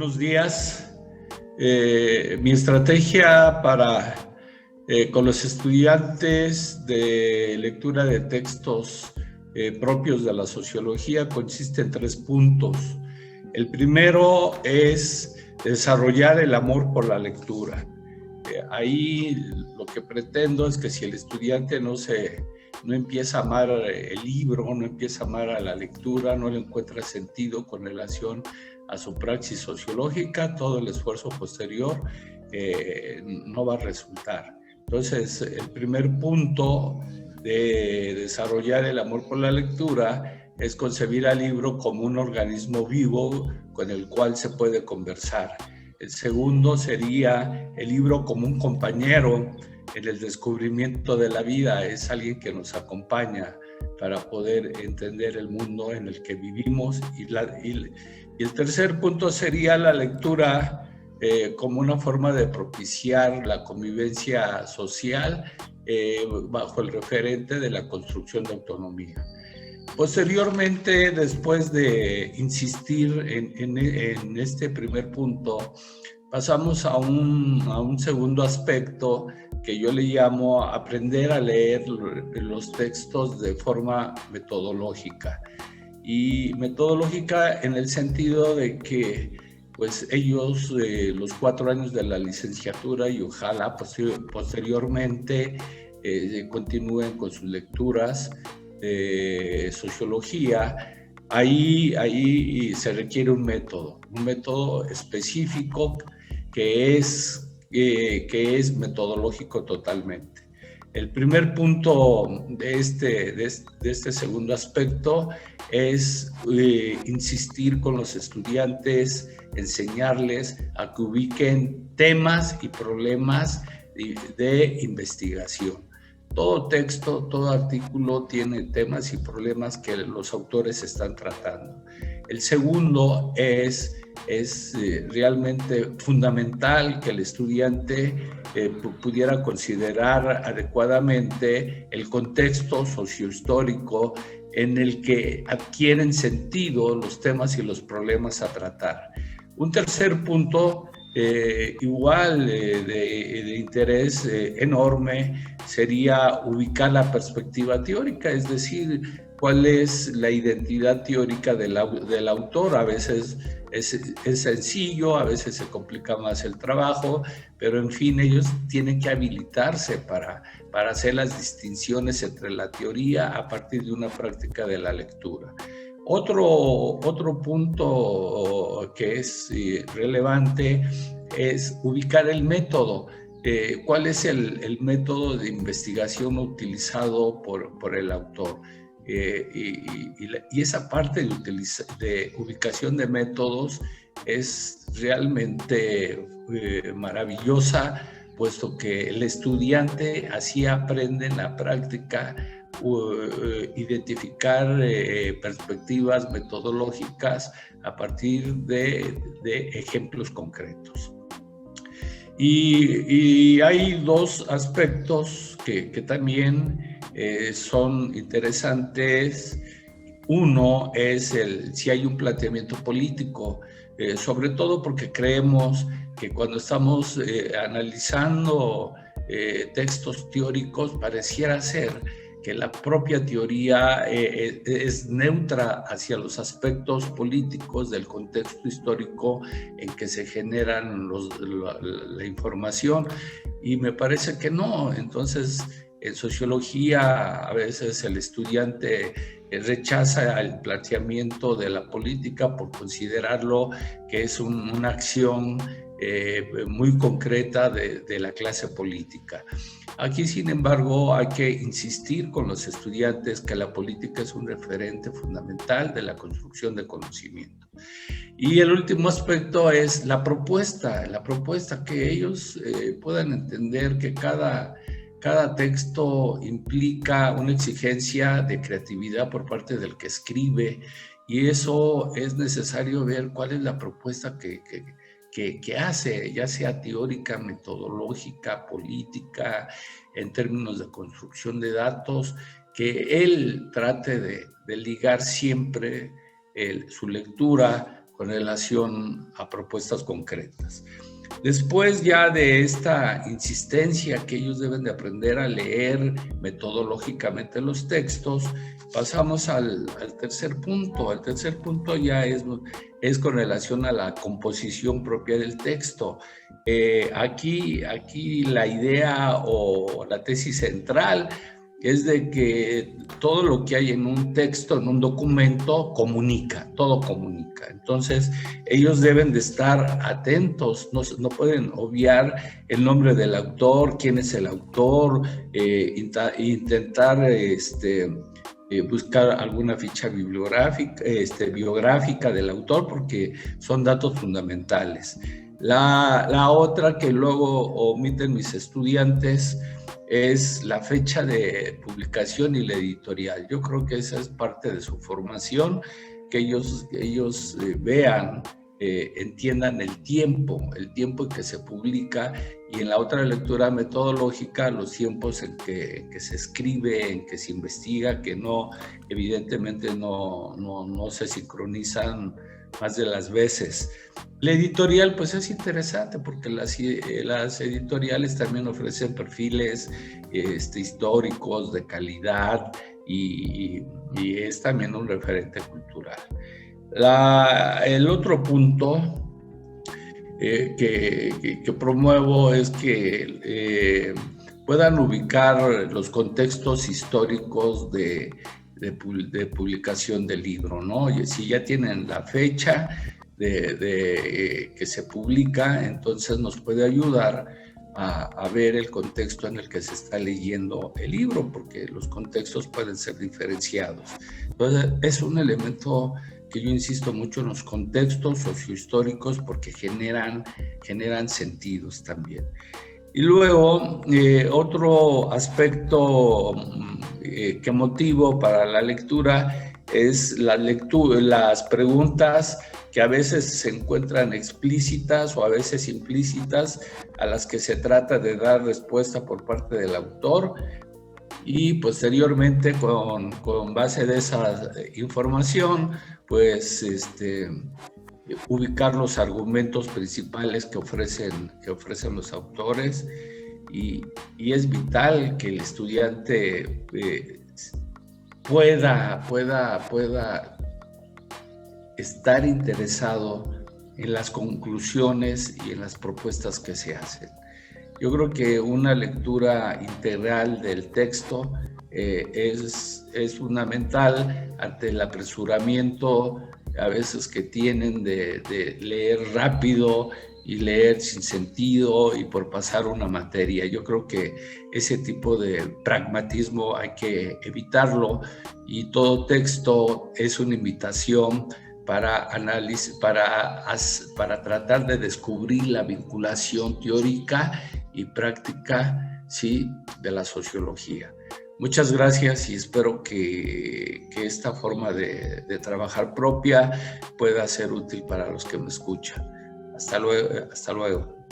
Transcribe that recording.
Buenos días. Mi estrategia con los estudiantes de lectura de textos propios de la sociología consiste en 3 puntos. El primero es desarrollar el amor por la lectura. Ahí lo que pretendo es que si el estudiante no empieza a amar el libro, no empieza a amar a la lectura, no le encuentra sentido con relación a su praxis sociológica, todo el esfuerzo posterior no va a resultar. Entonces, el primer punto de desarrollar el amor por la lectura es concebir al libro como un organismo vivo con el cual se puede conversar. El segundo sería el libro como un compañero en el descubrimiento de la vida, es alguien que nos acompaña para poder entender el mundo en el que vivimos. Y el tercer punto sería la lectura como una forma de propiciar la convivencia social bajo el referente de la construcción de autonomía. Posteriormente, después de insistir en este primer punto, pasamos a un segundo aspecto que yo le llamo aprender a leer los textos de forma metodológica. Y metodológica en el sentido de que pues ellos, los 4 años de la licenciatura y ojalá posteriormente continúen con sus lecturas de sociología. Ahí se requiere un método específico que es metodológico totalmente. El primer punto de este segundo aspecto es insistir con los estudiantes, enseñarles a que ubiquen temas y problemas de investigación. Todo texto, todo artículo tiene temas y problemas que los autores están tratando. El segundo es realmente fundamental que el estudiante pudiera considerar adecuadamente el contexto sociohistórico en el que adquieren sentido los temas y los problemas a tratar. Un tercer punto igual de interés enorme sería ubicar la perspectiva teórica, es decir, cuál es la identidad teórica del autor. A veces es sencillo, a veces se complica más el trabajo, pero en fin, ellos tienen que habilitarse para hacer las distinciones entre la teoría a partir de una práctica de la lectura. Otro punto que es relevante es ubicar el método. ¿Cuál es el método de investigación utilizado por el autor? Y esa parte de ubicación de métodos es realmente maravillosa, puesto que el estudiante así aprende en la práctica identificar perspectivas metodológicas a partir de ejemplos concretos. Y hay 2 aspectos que también son interesantes. Uno es si hay un planteamiento político, sobre todo porque creemos que cuando estamos analizando textos teóricos pareciera ser que la propia teoría es neutra hacia los aspectos políticos del contexto histórico en que se generan la información, y me parece que no. Entonces, en sociología a veces el estudiante rechaza el planteamiento de la política por considerarlo que es una acción muy concreta de la clase política. Aquí, sin embargo, hay que insistir con los estudiantes que la política es un referente fundamental de la construcción de conocimiento. Y el último aspecto es la propuesta que ellos puedan entender que cada texto implica una exigencia de creatividad por parte del que escribe, y eso es necesario ver cuál es la propuesta que hace, ya sea teórica, metodológica, política, en términos de construcción de datos, que él trate de ligar siempre su lectura con relación a propuestas concretas. Después ya de esta insistencia que ellos deben de aprender a leer metodológicamente los textos, pasamos al tercer punto. El tercer punto ya es con relación a la composición propia del texto. Aquí la idea o la tesis central es de que todo lo que hay en un texto, en un documento, comunica, todo comunica. Entonces, ellos deben de estar atentos, no pueden obviar el nombre del autor, quién es el autor, intentar buscar alguna ficha biográfica del autor, porque son datos fundamentales. La otra que luego omiten mis estudiantes es la fecha de publicación y la editorial. Yo creo que esa es parte de su formación, que ellos vean, entiendan el tiempo en que se publica, y en la otra lectura metodológica los tiempos en que se escribe, en que se investiga, que evidentemente no se sincronizan más de las veces. La editorial pues es interesante porque las editoriales también ofrecen perfiles históricos de calidad y es también un referente cultural. El otro punto que promuevo es que puedan ubicar los contextos históricos de publicación del libro, ¿no? Y si ya tienen la fecha que se publica, entonces nos puede ayudar a ver el contexto en el que se está leyendo el libro, porque los contextos pueden ser diferenciados. Entonces, es un elemento que yo insisto mucho en los contextos sociohistóricos, porque generan sentidos también. Y luego, otro aspecto que motivo para la lectura es las preguntas que a veces se encuentran explícitas o a veces implícitas, a las que se trata de dar respuesta por parte del autor, y posteriormente con base de esa información, pues ubicar los argumentos principales que ofrecen los autores, y es vital que el estudiante pueda estar interesado en las conclusiones y en las propuestas que se hacen. Yo creo que una lectura integral del texto es fundamental ante el apresuramiento a veces que tienen de leer rápido y leer sin sentido y por pasar una materia. Yo creo que ese tipo de pragmatismo hay que evitarlo, y todo texto es una invitación para tratar de descubrir la vinculación teórica y práctica, ¿sí?, de la sociología. Muchas gracias, y espero que esta forma de trabajar propia pueda ser útil para los que me escuchan. Hasta luego.